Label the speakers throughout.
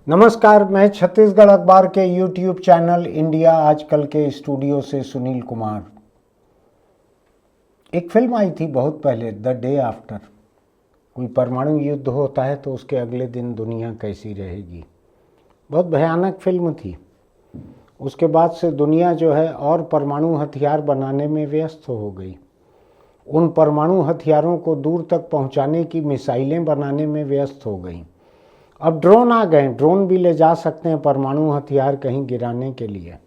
Speaker 1: नमस्कार, मैं छत्तीसगढ़ अखबार के यूट्यूब चैनल इंडिया आजकल के स्टूडियो से सुनील कुमार। एक फिल्म आई थी बहुत पहले, द डे आफ्टर। कोई परमाणु युद्ध होता है तो उसके अगले दिन दुनिया कैसी रहेगी। बहुत भयानक फिल्म थी। उसके बाद से दुनिया जो है और परमाणु हथियार बनाने में व्यस्त हो गई। उन परमाणु हथियारों को दूर तक पहुंचाने की मिसाइलें बनाने में व्यस्त हो गई। अब ड्रोन आ गए, ड्रोन भी ले जा सकते हैं परमाणु हथियार कहीं गिराने के लिए।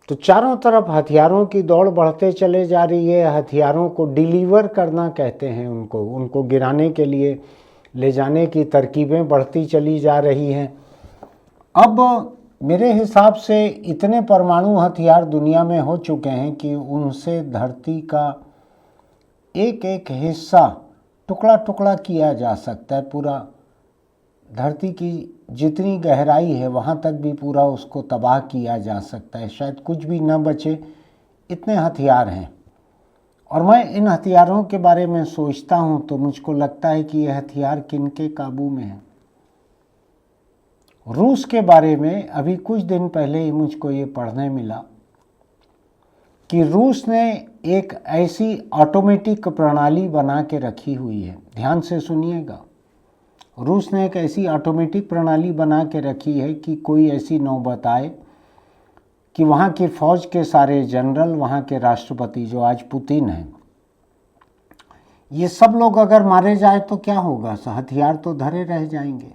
Speaker 1: तो चारों तरफ हथियारों की दौड़ बढ़ते चले जा रही है। हथियारों को डिलीवर करना कहते हैं उनको गिराने के लिए ले जाने की तरकीबें बढ़ती चली जा रही हैं। अब मेरे हिसाब से इतने परमाणु हथियार दुनिया में हो चुके हैं कि उनसे धरती का एक एक हिस्सा टुकड़ा टुकड़ा किया जा सकता है। पूरा धरती की जितनी गहराई है वहाँ तक भी पूरा उसको तबाह किया जा सकता है। शायद कुछ भी न बचे, इतने हथियार हैं। और मैं इन हथियारों के बारे में सोचता हूँ तो मुझको लगता है कि यह हथियार किनके काबू में है। रूस के बारे में अभी कुछ दिन पहले ही मुझको ये पढ़ने मिला कि रूस ने एक ऐसी ऑटोमेटिक प्रणाली बना के रखी हुई है। ध्यान से सुनिएगा। रूस ने एक ऐसी ऑटोमेटिक प्रणाली बना के रखी है कि कोई ऐसी नौबत आए कि वहाँ की फौज के सारे जनरल, वहाँ के राष्ट्रपति जो आज पुतिन हैं, ये सब लोग अगर मारे जाए तो क्या होगा? हथियार तो धरे रह जाएंगे।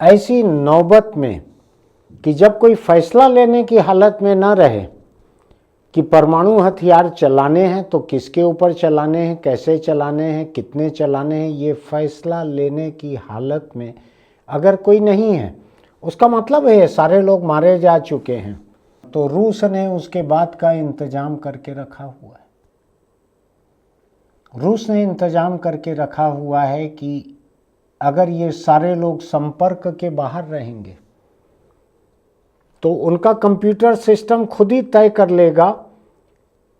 Speaker 1: ऐसी नौबत में कि जब कोई फैसला लेने की हालत में न रहे कि परमाणु हथियार चलाने हैं तो किसके ऊपर चलाने हैं, कैसे चलाने हैं, कितने चलाने हैं, ये फैसला लेने की हालत में अगर कोई नहीं है, उसका मतलब है सारे लोग मारे जा चुके हैं। तो रूस ने उसके बाद का इंतजाम करके रखा हुआ है। रूस ने इंतजाम करके रखा हुआ है कि अगर ये सारे लोग संपर्क के बाहर रहेंगे तो उनका कंप्यूटर सिस्टम खुद ही तय कर लेगा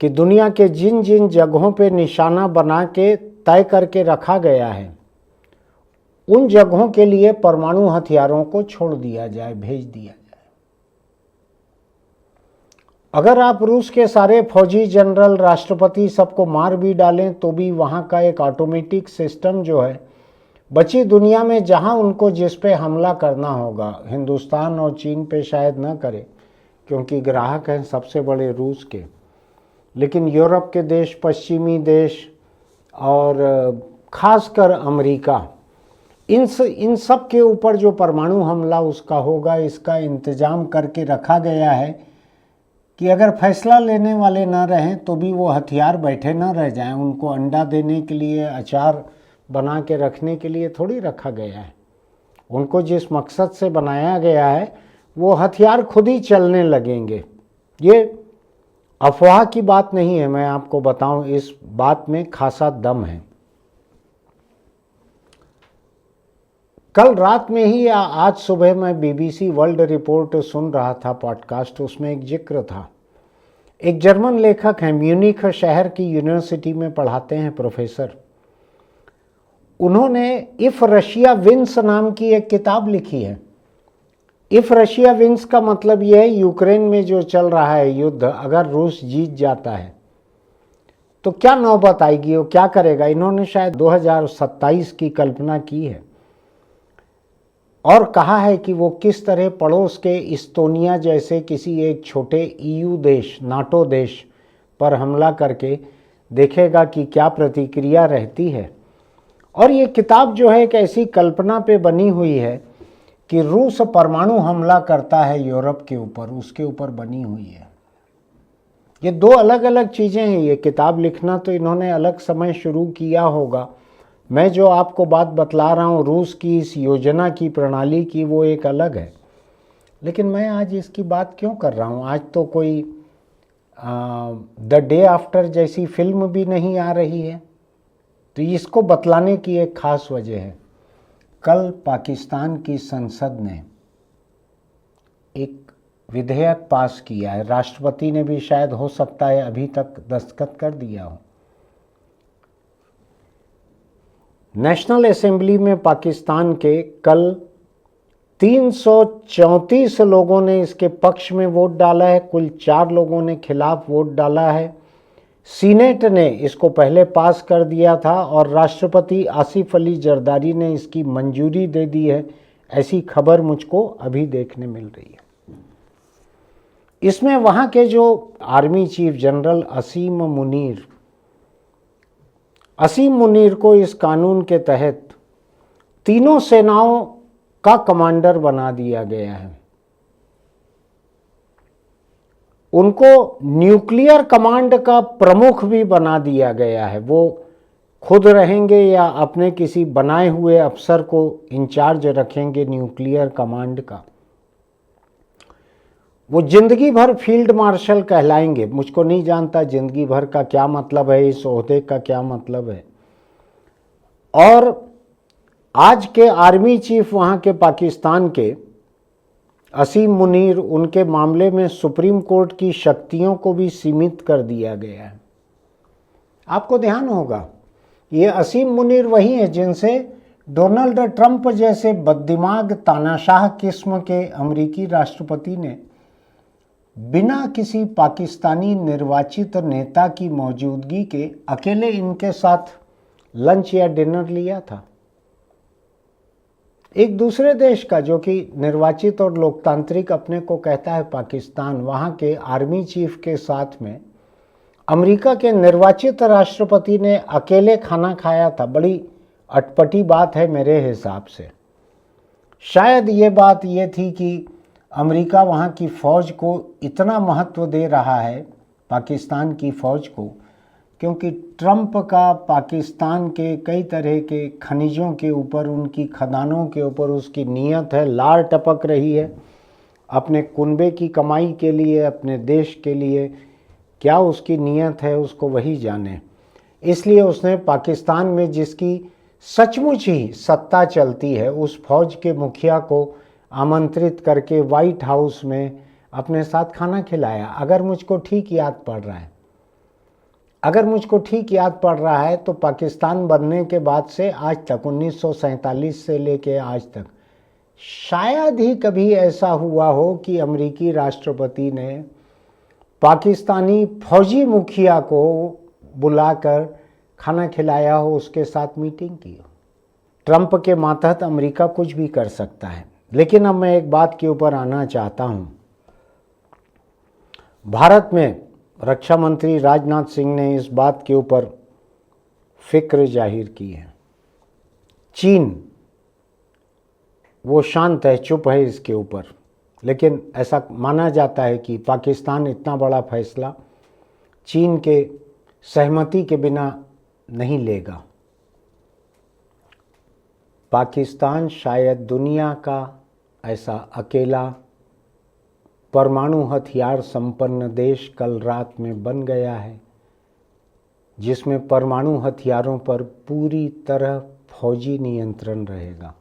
Speaker 1: कि दुनिया के जिन जिन जगहों पे निशाना बना के तय करके रखा गया है, उन जगहों के लिए परमाणु हथियारों को छोड़ दिया जाए, भेज दिया जाए। अगर आप रूस के सारे फौजी जनरल, राष्ट्रपति सबको मार भी डालें तो भी वहाँ का एक ऑटोमेटिक सिस्टम जो है बची दुनिया में जहाँ उनको जिस पे हमला करना होगा, हिंदुस्तान और चीन पे शायद न करे क्योंकि ग्राहक हैं सबसे बड़े रूस के, लेकिन यूरोप के देश, पश्चिमी देश और ख़ासकर अमेरिका, इन सब के ऊपर जो परमाणु हमला उसका होगा, इसका इंतज़ाम करके रखा गया है कि अगर फैसला लेने वाले ना रहें तो भी वो हथियार बैठे ना रह जाएं। उनको अंडा देने के लिए, अचार बना के रखने के लिए थोड़ी रखा गया है। उनको जिस मकसद से बनाया गया है वो हथियार खुद ही चलने लगेंगे। ये अफवाह की बात नहीं है, मैं आपको बताऊं, इस बात में खासा दम है। कल रात में ही या आज सुबह मैं बीबीसी वर्ल्ड रिपोर्ट सुन रहा था, पॉडकास्ट, उसमें एक जिक्र था। एक जर्मन लेखक हैं, म्यूनिख शहर की यूनिवर्सिटी में पढ़ाते हैं प्रोफेसर। उन्होंने इफ रशिया विंस नाम की एक किताब लिखी है। इफ रशिया विंस का मतलब यह है यूक्रेन में जो चल रहा है युद्ध, अगर रूस जीत जाता है तो क्या नौबत आएगी, वो क्या करेगा। इन्होंने शायद 2027 की कल्पना की है और कहा है कि वो किस तरह पड़ोस के इस्तोनिया जैसे किसी एक छोटे ईयू देश, नाटो देश पर हमला करके देखेगा कि क्या प्रतिक्रिया रहती है। और ये किताब जो है एक ऐसी कल्पना पे बनी हुई है कि रूस परमाणु हमला करता है यूरोप के ऊपर, उसके ऊपर बनी हुई है। ये दो अलग अलग चीज़ें हैं। ये किताब लिखना तो इन्होंने अलग समय शुरू किया होगा। मैं जो आपको बात बतला रहा हूँ रूस की इस योजना की, प्रणाली की, वो एक अलग है। लेकिन मैं आज इसकी बात क्यों कर रहा हूँ? आज तो कोई द डे आफ्टर जैसी फिल्म भी नहीं आ रही है, तो इसको बतलाने की एक ख़ास वजह है। कल पाकिस्तान की संसद ने एक विधेयक पास किया है। राष्ट्रपति ने भी शायद, हो सकता है, अभी तक दस्तखत कर दिया हो। नेशनल असेंबली में पाकिस्तान के कल 334 लोगों ने इसके पक्ष में वोट डाला है, कुल 4 लोगों ने खिलाफ वोट डाला है। सीनेट ने इसको पहले पास कर दिया था और राष्ट्रपति आसिफ अली जरदारी ने इसकी मंजूरी दे दी है, ऐसी खबर मुझको अभी देखने मिल रही है। इसमें वहाँ के जो आर्मी चीफ जनरल असीम मुनीर को इस कानून के तहत तीनों सेनाओं का कमांडर बना दिया गया है। उनको न्यूक्लियर कमांड का प्रमुख भी बना दिया गया है। वो खुद रहेंगे या अपने किसी बनाए हुए अफसर को इंचार्ज रखेंगे न्यूक्लियर कमांड का। वो जिंदगी भर फील्ड मार्शल कहलाएंगे। मुझको नहीं जानता जिंदगी भर का क्या मतलब है, इस ओहदे का क्या मतलब है। और आज के आर्मी चीफ वहाँ के पाकिस्तान के असीम मुनीर, उनके मामले में सुप्रीम कोर्ट की शक्तियों को भी सीमित कर दिया गया है। आपको ध्यान होगा ये असीम मुनीर वही है जिनसे डोनाल्ड ट्रंप जैसे बददिमाग तानाशाह किस्म के अमेरिकी राष्ट्रपति ने बिना किसी पाकिस्तानी निर्वाचित नेता की मौजूदगी के अकेले इनके साथ लंच या डिनर लिया था। एक दूसरे देश का जो कि निर्वाचित और लोकतांत्रिक अपने को कहता है पाकिस्तान, वहाँ के आर्मी चीफ के साथ में अमेरिका के निर्वाचित राष्ट्रपति ने अकेले खाना खाया था। बड़ी अटपटी बात है मेरे हिसाब से। शायद ये बात ये थी कि अमेरिका वहाँ की फ़ौज को इतना महत्व दे रहा है, पाकिस्तान की फ़ौज को, क्योंकि ट्रंप का पाकिस्तान के कई तरह के खनिजों के ऊपर, उनकी खदानों के ऊपर उसकी नीयत है, लार टपक रही है अपने कुनबे की कमाई के लिए, अपने देश के लिए। क्या उसकी नीयत है उसको वही जाने। इसलिए उसने पाकिस्तान में जिसकी सचमुच ही सत्ता चलती है उस फौज के मुखिया को आमंत्रित करके वाइट हाउस में अपने साथ खाना खिलाया। अगर मुझको ठीक याद पड़ रहा है तो पाकिस्तान बनने के बाद से आज तक 1947 से लेके आज तक शायद ही कभी ऐसा हुआ हो कि अमेरिकी राष्ट्रपति ने पाकिस्तानी फौजी मुखिया को बुलाकर खाना खिलाया हो, उसके साथ मीटिंग की हो। ट्रंप के मातहत अमेरिका कुछ भी कर सकता है। लेकिन अब मैं एक बात के ऊपर आना चाहता हूँ। भारत में रक्षा मंत्री राजनाथ सिंह ने इस बात के ऊपर फिक्र जाहिर की है। चीन वो शांत है, चुप है इसके ऊपर, लेकिन ऐसा माना जाता है कि पाकिस्तान इतना बड़ा फैसला चीन के सहमति के बिना नहीं लेगा। पाकिस्तान शायद दुनिया का ऐसा अकेला परमाणु हथियार संपन्न देश कल रात में बन गया है जिसमें परमाणु हथियारों पर पूरी तरह फौजी नियंत्रण रहेगा।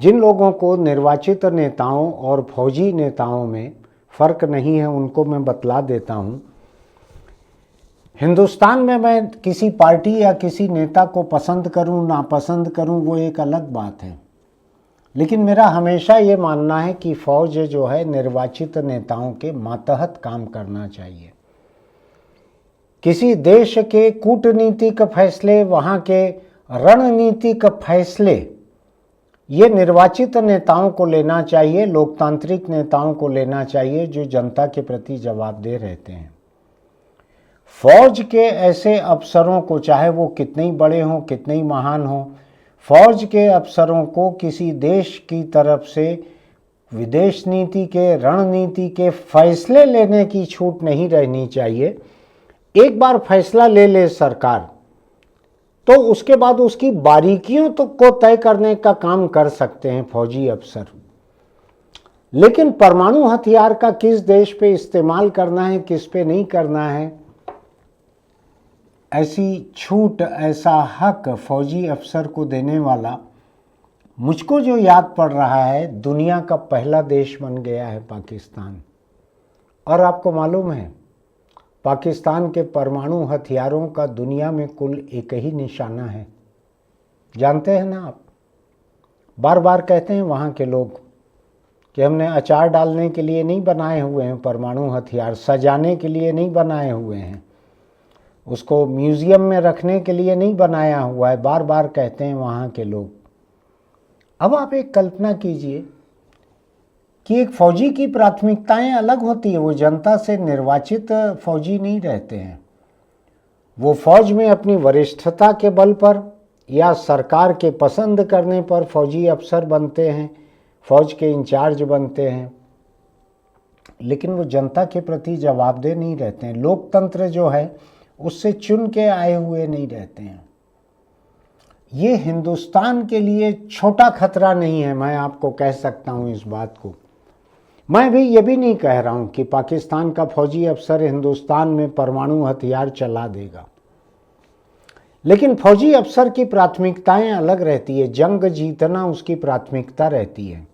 Speaker 1: जिन लोगों को निर्वाचित नेताओं और फौजी नेताओं में फ़र्क नहीं है उनको मैं बतला देता हूँ। हिंदुस्तान में मैं किसी पार्टी या किसी नेता को पसंद करूँ नापसंद करूँ वो एक अलग बात है, लेकिन मेरा हमेशा ये मानना है कि फ़ौज जो है निर्वाचित नेताओं के मातहत काम करना चाहिए। किसी देश के कूटनीतिक फैसले, वहाँ के रणनीतिक फैसले ये निर्वाचित नेताओं को लेना चाहिए, लोकतांत्रिक नेताओं को लेना चाहिए जो जनता के प्रति जवाबदेह रहते हैं। फौज के ऐसे अफसरों को, चाहे वो कितने ही बड़े हों, कितने ही महान हों, फौज के अफसरों को किसी देश की तरफ से विदेश नीति के, रणनीति के फैसले लेने की छूट नहीं रहनी चाहिए। एक बार फैसला ले ले सरकार तो उसके बाद उसकी बारीकियों तो को तय करने का काम कर सकते हैं फौजी अफसर, लेकिन परमाणु हथियार का किस देश पे इस्तेमाल करना है, किस पे नहीं करना है, ऐसी छूट, ऐसा हक फौजी अफसर को देने वाला मुझको जो याद पड़ रहा है, दुनिया का पहला देश बन गया है पाकिस्तान। और आपको मालूम है पाकिस्तान के परमाणु हथियारों का दुनिया में कुल एक ही निशाना है, जानते हैं ना आप? बार बार कहते हैं वहाँ के लोग कि हमने अचार डालने के लिए नहीं बनाए हुए हैं परमाणु हथियार, सजाने के लिए नहीं बनाए हुए हैं, उसको म्यूज़ियम में रखने के लिए नहीं बनाया हुआ है, बार बार कहते हैं वहाँ के लोग। अब आप एक कल्पना कीजिए कि एक फौजी की प्राथमिकताएं अलग होती है। वो जनता से निर्वाचित फौजी नहीं रहते हैं, वो फौज में अपनी वरिष्ठता के बल पर या सरकार के पसंद करने पर फौजी अफसर बनते हैं, फौज के इंचार्ज बनते हैं, लेकिन वो जनता के प्रति जवाबदेह नहीं रहते हैं। लोकतंत्र जो है उससे चुन के आए हुए नहीं रहते हैं। ये हिंदुस्तान के लिए छोटा खतरा नहीं है, मैं आपको कह सकता हूँ इस बात को। मैं भी ये भी नहीं कह रहा हूँ कि पाकिस्तान का फौजी अफसर हिंदुस्तान में परमाणु हथियार चला देगा, लेकिन फौजी अफसर की प्राथमिकताएं अलग रहती है। जंग जीतना उसकी प्राथमिकता रहती है।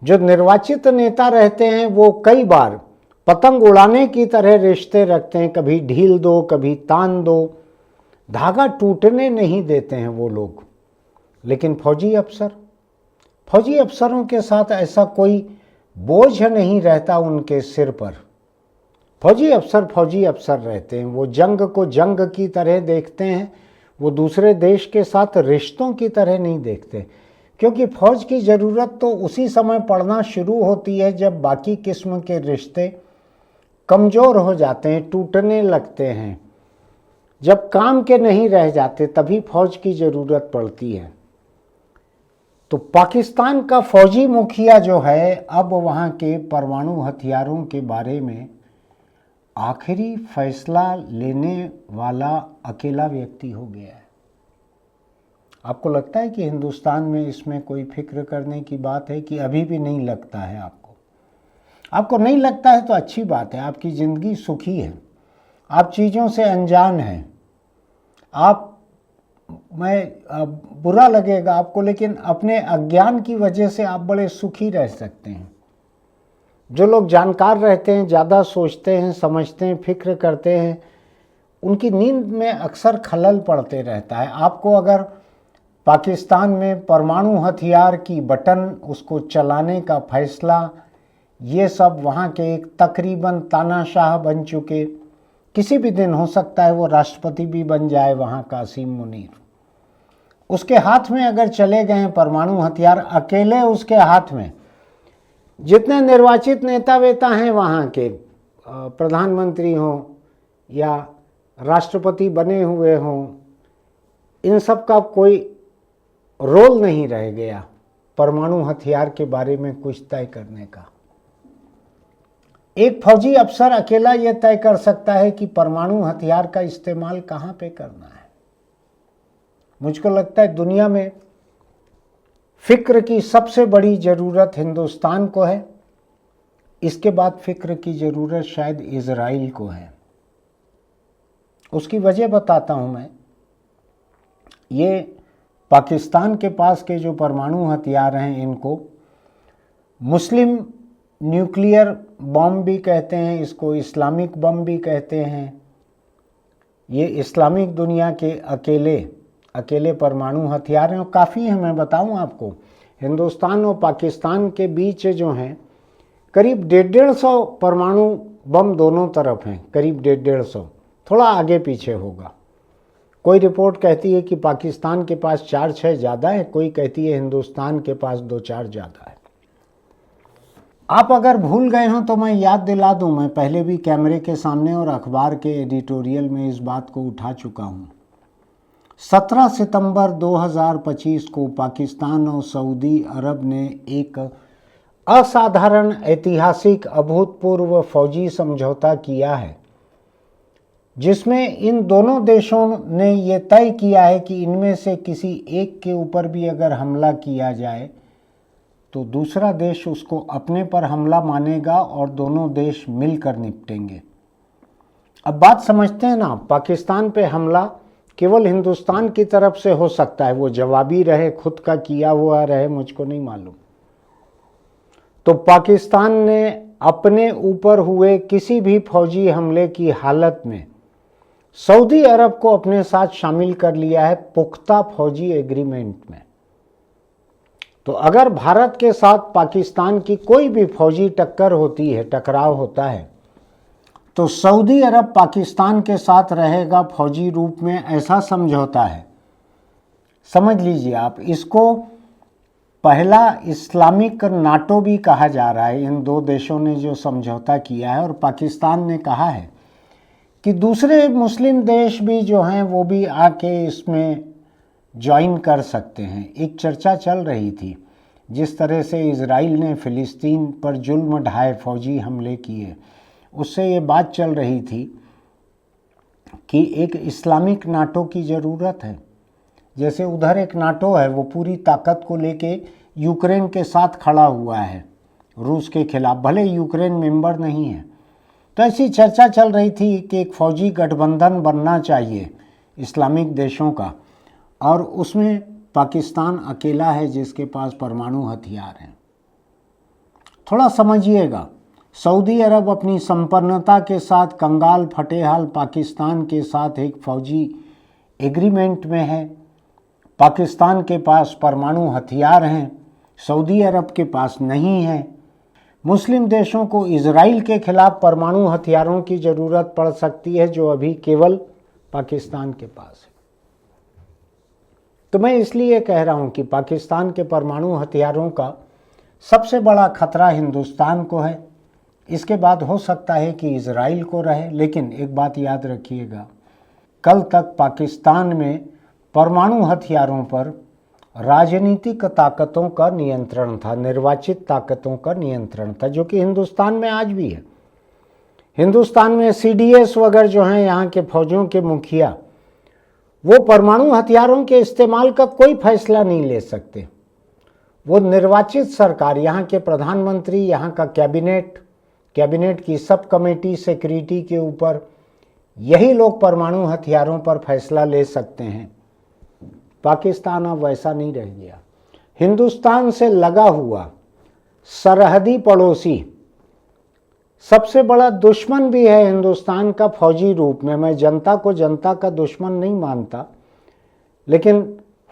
Speaker 1: जो निर्वाचित नेता रहते हैं वो कई बार पतंग उड़ाने की तरह रिश्ते रखते हैं, कभी ढील दो कभी तान दो, धागा टूटने नहीं देते हैं वो लोग। लेकिन फौजी अफसरों के साथ ऐसा कोई बोझ नहीं रहता उनके सिर पर। फौजी अफसर रहते हैं। वो जंग को जंग की तरह देखते हैं, वो दूसरे देश के साथ रिश्तों की तरह नहीं देखते, क्योंकि फौज की ज़रूरत तो उसी समय पड़ना शुरू होती है जब बाकी किस्म के रिश्ते कमज़ोर हो जाते हैं, टूटने लगते हैं, जब काम के नहीं रह जाते, तभी फौज की ज़रूरत पड़ती है। तो पाकिस्तान का फौजी मुखिया जो है अब वहाँ के परमाणु हथियारों के बारे में आखिरी फैसला लेने वाला अकेला व्यक्ति हो गया है। आपको लगता है कि हिंदुस्तान में इसमें कोई फिक्र करने की बात है कि अभी भी नहीं लगता है? आपको नहीं लगता है तो अच्छी बात है, आपकी ज़िंदगी सुखी है, आप चीज़ों से अनजान हैं। बुरा लगेगा आपको, लेकिन अपने अज्ञान की वजह से आप बड़े सुखी रह सकते हैं। जो लोग जानकार रहते हैं, ज़्यादा सोचते हैं, समझते हैं, फिक्र करते हैं, उनकी नींद में अक्सर खलल पड़ते रहता है। आपको अगर पाकिस्तान में परमाणु हथियार की बटन उसको चलाने का फैसला, ये सब वहाँ के एक तकरीबन तानाशाह बन चुके, किसी भी दिन हो सकता है वो राष्ट्रपति भी बन जाए वहाँ का असीम मुनीर, उसके हाथ में अगर चले गए हैं परमाणु हथियार, अकेले उसके हाथ में, जितने निर्वाचित नेता वेता हैं वहाँ के, प्रधानमंत्री हों या राष्ट्रपति बने हुए हों, इन सब का कोई रोल नहीं रह गया परमाणु हथियार के बारे में कुछ तय करने का। एक फौजी अफसर अकेला यह तय कर सकता है कि परमाणु हथियार का इस्तेमाल कहाँ पे करना है। मुझको लगता है दुनिया में फिक्र की सबसे बड़ी ज़रूरत हिंदुस्तान को है, इसके बाद फिक्र की ज़रूरत शायद इजराइल को है। उसकी वजह बताता हूँ मैं। ये पाकिस्तान के पास के जो परमाणु हथियार हैं, इनको मुस्लिम न्यूक्लियर बम भी कहते हैं, इसको इस्लामिक बम भी कहते हैं। ये इस्लामिक दुनिया के अकेले परमाणु हथियार हैं, काफ़ी हैं। मैं बताऊं आपको, हिंदुस्तान और पाकिस्तान के बीच जो हैं करीब 150 परमाणु बम दोनों तरफ हैं, करीब 150, थोड़ा आगे पीछे होगा। कोई रिपोर्ट कहती है कि पाकिस्तान के पास 4-6 ज़्यादा है, कोई कहती है हिंदुस्तान के पास 2-4 ज़्यादा है। आप अगर भूल गए हों तो मैं याद दिला दूं, मैं पहले भी कैमरे के सामने और अखबार के एडिटोरियल में इस बात को उठा चुका हूं। 17 सितंबर 2025 को पाकिस्तान और सऊदी अरब ने एक असाधारण, ऐतिहासिक, अभूतपूर्व फौजी समझौता किया है, जिसमें इन दोनों देशों ने ये तय किया है कि इनमें से किसी एक के ऊपर भी अगर हमला किया जाए तो दूसरा देश उसको अपने पर हमला मानेगा और दोनों देश मिलकर निपटेंगे। अब बात समझते हैं ना, पाकिस्तान पे हमला केवल हिंदुस्तान की तरफ से हो सकता है, वो जवाबी रहे, खुद का किया हुआ रहे, मुझको नहीं मालूम। तो पाकिस्तान ने अपने ऊपर हुए किसी भी फौजी हमले की हालत में सऊदी अरब को अपने साथ शामिल कर लिया है पुख्ता फौजी एग्रीमेंट में। तो अगर भारत के साथ पाकिस्तान की कोई भी फौजी टक्कर होती है, टकराव होता है, तो सऊदी अरब पाकिस्तान के साथ रहेगा फौजी रूप में, ऐसा समझौता है। समझ लीजिए आप, इसको पहला इस्लामिक नाटो भी कहा जा रहा है। इन दो देशों ने जो समझौता किया है, और पाकिस्तान ने कहा है कि दूसरे मुस्लिम देश भी जो हैं वो भी आके इसमें ज्वाइन कर सकते हैं। एक चर्चा चल रही थी, जिस तरह से इजराइल ने फ़िलिस्तीन पर जुल्म ढाए, फौजी हमले किए, उससे ये बात चल रही थी कि एक इस्लामिक नाटो की ज़रूरत है। जैसे उधर एक नाटो है, वो पूरी ताकत को लेके यूक्रेन के साथ खड़ा हुआ है रूस के खिलाफ, भले यूक्रेन मेंबर नहीं है। तो ऐसी चर्चा चल रही थी कि एक फ़ौजी गठबंधन बनना चाहिए इस्लामिक देशों का, और उसमें पाकिस्तान अकेला है जिसके पास परमाणु हथियार हैं। थोड़ा समझिएगा, सऊदी अरब अपनी संपन्नता के साथ कंगाल फटेहाल पाकिस्तान के साथ एक फ़ौजी एग्रीमेंट में है। पाकिस्तान के पास परमाणु हथियार हैं, सऊदी अरब के पास नहीं है। मुस्लिम देशों को इजराइल के खिलाफ परमाणु हथियारों की ज़रूरत पड़ सकती है, जो अभी केवल पाकिस्तान के पास है। तो मैं इसलिए कह रहा हूं कि पाकिस्तान के परमाणु हथियारों का सबसे बड़ा खतरा हिंदुस्तान को है। इसके बाद हो सकता है कि इजराइल को रहे, लेकिन एक बात याद रखिएगा, कल तक पाकिस्तान में परमाणु हथियारों पर राजनीतिक ताकतों का नियंत्रण था, निर्वाचित ताकतों का नियंत्रण था, जो कि हिंदुस्तान में आज भी है। हिंदुस्तान में CDS वगैरह जो हैं, यहाँ के फौजियों के मुखिया, वो परमाणु हथियारों के इस्तेमाल का कोई फैसला नहीं ले सकते। वो निर्वाचित सरकार, यहाँ के प्रधानमंत्री, यहाँ का कैबिनेट की सब कमेटी सिक्योरिटी के ऊपर, यही लोग परमाणु हथियारों पर फैसला ले सकते हैं। पाकिस्तान अब वैसा नहीं रह गया। हिंदुस्तान से लगा हुआ सरहदी पड़ोसी सबसे बड़ा दुश्मन भी है हिंदुस्तान का फौजी रूप में। मैं जनता को जनता का दुश्मन नहीं मानता, लेकिन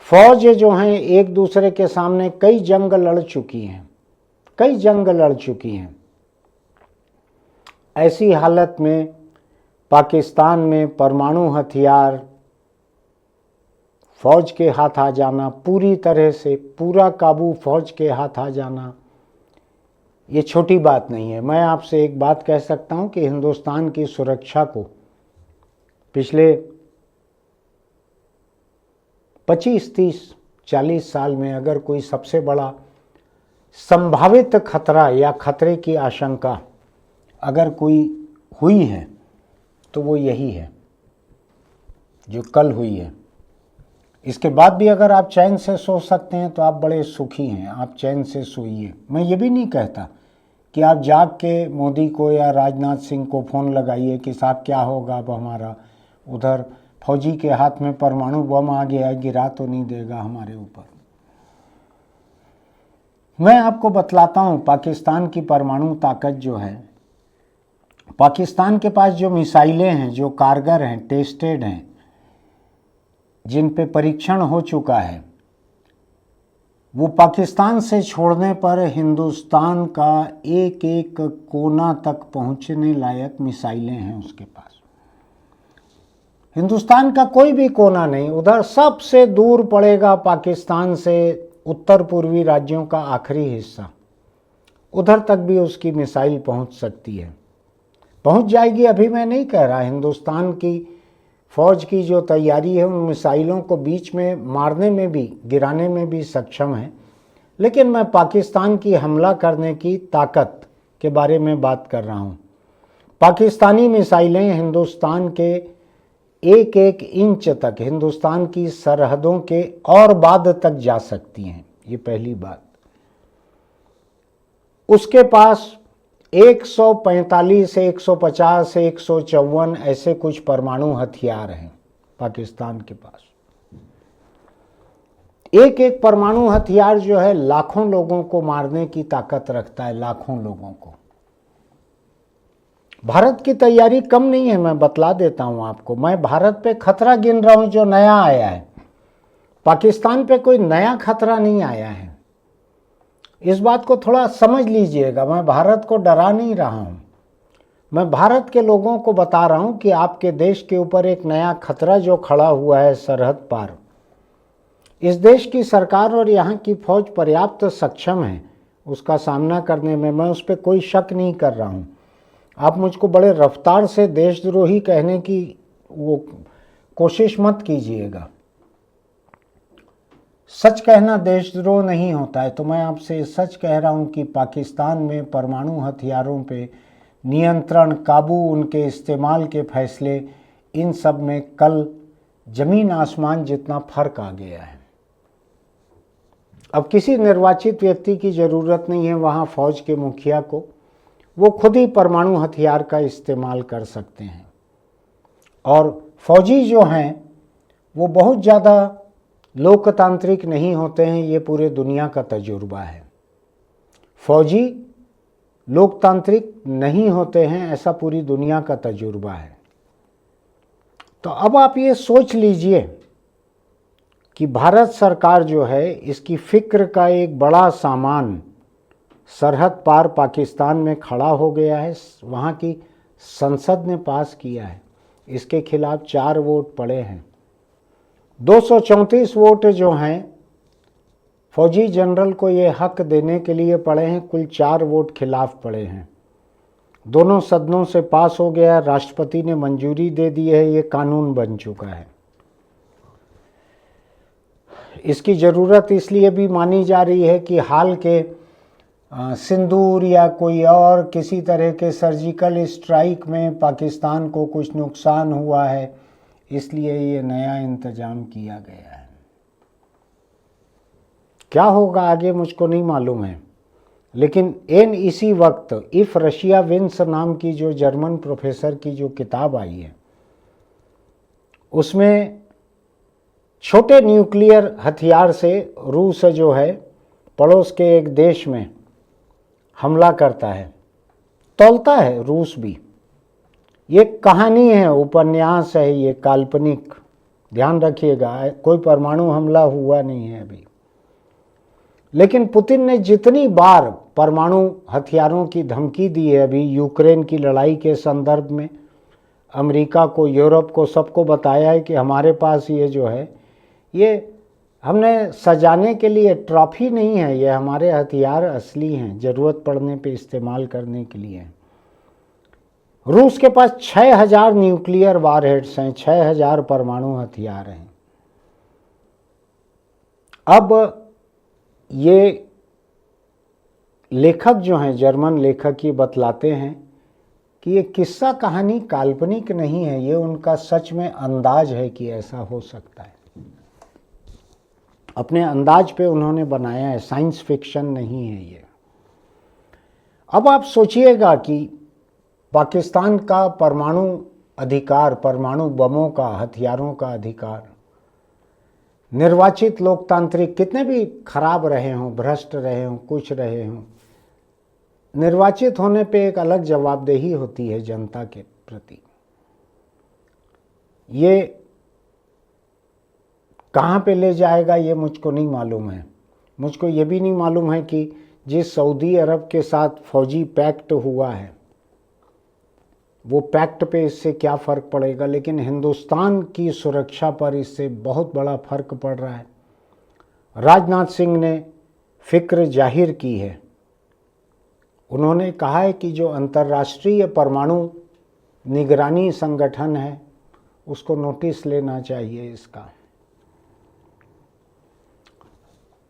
Speaker 1: फौज जो हैं एक दूसरे के सामने कई जंग लड़ चुकी हैं। ऐसी हालत में पाकिस्तान में परमाणु हथियार फौज के हाथ आ जाना, पूरी तरह से पूरा काबू फौज के हाथ आ जाना, ये छोटी बात नहीं है। मैं आपसे एक बात कह सकता हूं कि हिंदुस्तान की सुरक्षा को पिछले 25, 30, 40 साल में अगर कोई सबसे बड़ा संभावित खतरा या खतरे की आशंका अगर कोई हुई है, तो वो यही है जो कल हुई है। इसके बाद भी अगर आप चैन से सो सकते हैं तो आप बड़े सुखी हैं, आप चैन से सोइए। मैं ये भी नहीं कहता कि आप जाग के मोदी को या राजनाथ सिंह को फ़ोन लगाइए कि साहब क्या होगा अब हमारा, उधर फौजी के हाथ में परमाणु बम आ गया, गिरा तो नहीं देगा हमारे ऊपर। मैं आपको बतलाता हूँ, पाकिस्तान की परमाणु ताकत जो है, पाकिस्तान के पास जो मिसाइलें हैं, जो कारगर हैं, टेस्टेड हैं, जिन पे परीक्षण हो चुका है, वो पाकिस्तान से छोड़ने पर हिंदुस्तान का एक एक कोना तक पहुंचने लायक मिसाइलें हैं उसके पास। हिंदुस्तान का कोई भी कोना नहीं, उधर सबसे दूर पड़ेगा पाकिस्तान से उत्तर पूर्वी राज्यों का आखिरी हिस्सा, उधर तक भी उसकी मिसाइल पहुंच सकती है, पहुंच जाएगी। अभी मैं नहीं कह रहा, हिंदुस्तान की फौज की जो तैयारी है उन मिसाइलों को बीच में मारने में भी, गिराने में भी सक्षम है। लेकिन मैं पाकिस्तान की हमला करने की ताकत के बारे में बात कर रहा हूँ। पाकिस्तानी मिसाइलें हिंदुस्तान के एक एक इंच तक, हिंदुस्तान की सरहदों के और बाद तक जा सकती हैं, ये पहली बात। उसके पास 145 से 150 से 154 ऐसे कुछ परमाणु हथियार हैं पाकिस्तान के पास। एक एक परमाणु हथियार जो है लाखों लोगों को मारने की ताकत रखता है, लाखों लोगों को। भारत की तैयारी कम नहीं है, मैं बतला देता हूं आपको। मैं भारत पे खतरा गिन रहा हूं जो नया आया है, पाकिस्तान पे कोई नया खतरा नहीं आया है। इस बात को थोड़ा समझ लीजिएगा। मैं भारत को डरा नहीं रहा हूँ, मैं भारत के लोगों को बता रहा हूँ कि आपके देश के ऊपर एक नया खतरा जो खड़ा हुआ है सरहद पार, इस देश की सरकार और यहाँ की फौज पर्याप्त सक्षम है उसका सामना करने में। मैं उस पर कोई शक नहीं कर रहा हूँ। आप मुझको बड़े रफ्तार से देशद्रोही कहने की वो कोशिश मत कीजिएगा। सच कहना देशद्रोह नहीं होता है। तो मैं आपसे सच कह रहा हूँ कि पाकिस्तान में परमाणु हथियारों पे नियंत्रण, काबू, उनके इस्तेमाल के फैसले, इन सब में कल जमीन आसमान जितना फर्क आ गया है। अब किसी निर्वाचित व्यक्ति की ज़रूरत नहीं है वहाँ फौज के मुखिया को, वो खुद ही परमाणु हथियार का इस्तेमाल कर सकते हैं। और फौजी जो हैं वो बहुत ज़्यादा लोकतांत्रिक नहीं होते हैं, ये पूरे दुनिया का तजुर्बा है। फौजी लोकतांत्रिक नहीं होते हैं, ऐसा पूरी दुनिया का तजुर्बा है। तो अब आप ये सोच लीजिए कि भारत सरकार जो है इसकी फ़िक्र का एक बड़ा सामान सरहद पार पाकिस्तान में खड़ा हो गया है। वहाँ की संसद ने पास किया है, इसके खिलाफ 4 वोट पड़े हैं। 234 वोट जो हैं फौजी जनरल को ये हक देने के लिए पड़े हैं, कुल 4 वोट खिलाफ पड़े हैं। दोनों सदनों से पास हो गया, राष्ट्रपति ने मंजूरी दे दी है, ये कानून बन चुका है। इसकी ज़रूरत इसलिए भी मानी जा रही है कि हाल के सिंदूर या कोई और किसी तरह के सर्जिकल स्ट्राइक में पाकिस्तान को कुछ नुकसान हुआ है, इसलिए ये नया इंतजाम किया गया है। क्या होगा आगे मुझको नहीं मालूम है, लेकिन इसी वक्त इफ़ रशिया विंस नाम की जो जर्मन प्रोफेसर की जो किताब आई है उसमें छोटे न्यूक्लियर हथियार से रूस जो है पड़ोस के एक देश में हमला करता है, तौलता है रूस भी। ये कहानी है, उपन्यास है, ये काल्पनिक, ध्यान रखिएगा, कोई परमाणु हमला हुआ नहीं है अभी। लेकिन पुतिन ने जितनी बार परमाणु हथियारों की धमकी दी है अभी यूक्रेन की लड़ाई के संदर्भ में, अमेरिका को, यूरोप को, सबको बताया है कि हमारे पास ये जो है ये हमने सजाने के लिए ट्रॉफी नहीं है, ये हमारे हथियार असली हैं, ज़रूरत पड़ने पे इस्तेमाल करने के लिए। रूस के पास 6000 न्यूक्लियर वारहेड्स हैं, 6000 परमाणु हथियार हैं। अब ये लेखक जो हैं, जर्मन लेखक, ये बतलाते हैं कि ये किस्सा कहानी काल्पनिक नहीं है, ये उनका सच में अंदाज है कि ऐसा हो सकता है। अपने अंदाज पे उन्होंने बनाया है, साइंस फिक्शन नहीं है ये। अब आप सोचिएगा कि पाकिस्तान का परमाणु अधिकार, परमाणु बमों का, हथियारों का अधिकार, निर्वाचित लोकतांत्रिक कितने भी खराब रहे हों, भ्रष्ट रहे हों, कुछ रहे हों, निर्वाचित होने पे एक अलग जवाबदेही होती है जनता के प्रति। ये कहाँ पे ले जाएगा ये मुझको नहीं मालूम है। मुझको ये भी नहीं मालूम है कि जिस सऊदी अरब के साथ फौजी पैक्ट हुआ है वो पैक्ट पे इससे क्या फ़र्क पड़ेगा, लेकिन हिंदुस्तान की सुरक्षा पर इससे बहुत बड़ा फ़र्क पड़ रहा है। राजनाथ सिंह ने फिक्र जाहिर की है, उन्होंने कहा है कि जो अंतर्राष्ट्रीय परमाणु निगरानी संगठन है उसको नोटिस लेना चाहिए इसका।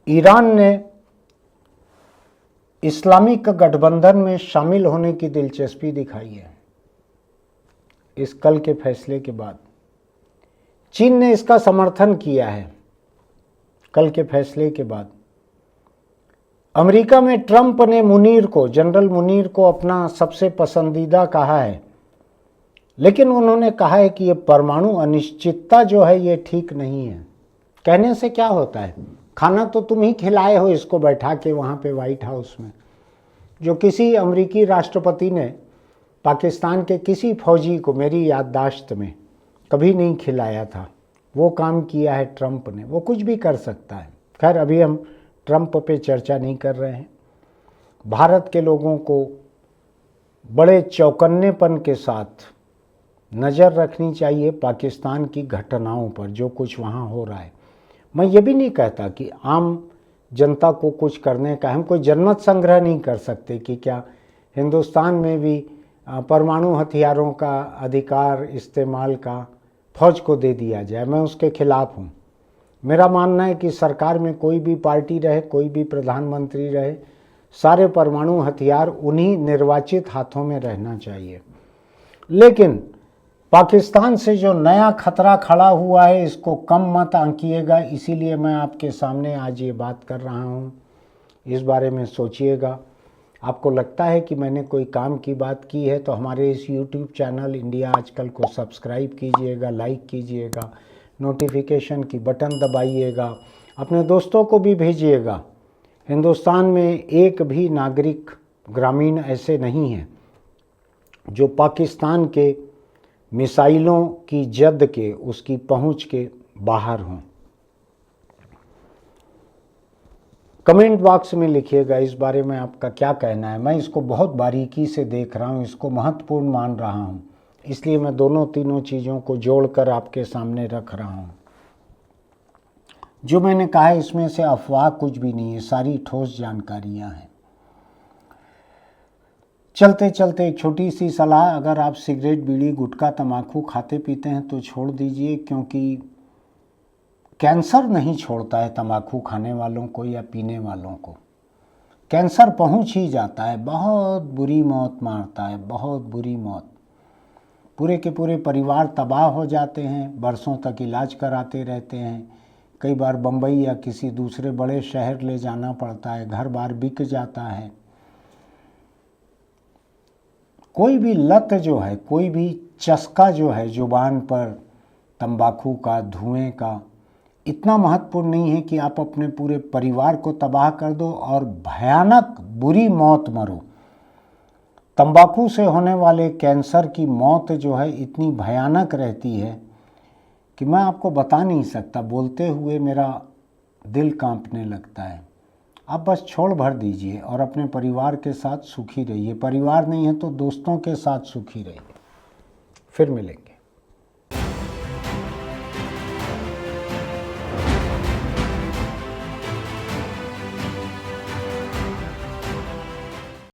Speaker 1: ईरान ने इस्लामिक गठबंधन में शामिल होने की दिलचस्पी दिखाई है इस कल के फैसले के बाद। चीन ने इसका समर्थन किया है कल के फैसले के बाद। अमेरिका में ट्रंप ने मुनीर को, जनरल मुनीर को अपना सबसे पसंदीदा कहा है, लेकिन उन्होंने कहा है कि ये परमाणु अनिश्चितता जो है ये ठीक नहीं है। कहने से क्या होता है, खाना तो तुम ही खिलाए हो इसको बैठा के वहाँ पे व्हाइट हाउस में। जो किसी अमेरिकी राष्ट्रपति ने पाकिस्तान के किसी फौजी को मेरी याददाश्त में कभी नहीं खिलाया था, वो काम किया है ट्रंप ने। वो कुछ भी कर सकता है। खैर अभी हम ट्रंप पे चर्चा नहीं कर रहे हैं। भारत के लोगों को बड़े चौकन्नेपन के साथ नज़र रखनी चाहिए पाकिस्तान की घटनाओं पर, जो कुछ वहाँ हो रहा है। मैं ये भी नहीं कहता कि आम जनता को कुछ करने का, हम कोई जनमत संग्रह नहीं कर सकते कि क्या हिंदुस्तान में भी परमाणु हथियारों का अधिकार इस्तेमाल का फौज को दे दिया जाए। मैं उसके खिलाफ हूँ। मेरा मानना है कि सरकार में कोई भी पार्टी रहे, कोई भी प्रधानमंत्री रहे, सारे परमाणु हथियार उन्हीं निर्वाचित हाथों में रहना चाहिए। लेकिन पाकिस्तान से जो नया खतरा खड़ा हुआ है, इसको कम मत आंकिएगा। इसीलिए मैं आपके सामने आज ये बात कर रहा हूँ। इस बारे में सोचिएगा। आपको लगता है कि मैंने कोई काम की बात की है तो हमारे इस YouTube चैनल इंडिया आजकल को सब्सक्राइब कीजिएगा, लाइक कीजिएगा, नोटिफिकेशन की बटन दबाइएगा, अपने दोस्तों को भी भेजिएगा। हिंदुस्तान में एक भी नागरिक ग्रामीण ऐसे नहीं हैं जो पाकिस्तान के मिसाइलों की जद के, उसकी पहुंच के बाहर हों। कमेंट बॉक्स में लिखिएगा इस बारे में आपका क्या कहना है। मैं इसको बहुत बारीकी से देख रहा हूँ, इसको महत्वपूर्ण मान रहा हूँ, इसलिए मैं दोनों तीनों चीज़ों को जोड़कर आपके सामने रख रहा हूँ। जो मैंने कहा है इसमें से अफवाह कुछ भी नहीं है, सारी ठोस जानकारियाँ हैं। चलते चलते एक छोटी सी सलाह, अगर आप सिगरेट, बीड़ी, गुटखा, तंबाकू खाते पीते हैं तो छोड़ दीजिए, क्योंकि कैंसर नहीं छोड़ता है तंबाकू खाने वालों को या पीने वालों को। कैंसर पहुंच ही जाता है, बहुत बुरी मौत मारता है, बहुत बुरी मौत। पूरे के पूरे परिवार तबाह हो जाते हैं, बरसों तक इलाज कराते रहते हैं। कई बार बम्बई या किसी दूसरे बड़े शहर ले जाना पड़ता है, घर बार बिक जाता है। कोई भी लत जो है, कोई भी चस्का जो है जुबान पर तंबाकू का, धुएं का, इतना महत्वपूर्ण नहीं है कि आप अपने पूरे परिवार को तबाह कर दो और भयानक बुरी मौत मरो। तंबाकू से होने वाले कैंसर की मौत जो है इतनी भयानक रहती है कि मैं आपको बता नहीं सकता। बोलते हुए मेरा दिल कांपने लगता है। आप बस छोड़ भर दीजिए और अपने परिवार के साथ सुखी रहिए। परिवार नहीं है तो दोस्तों के साथ सुखी रहिए। फिर मिलेंगे।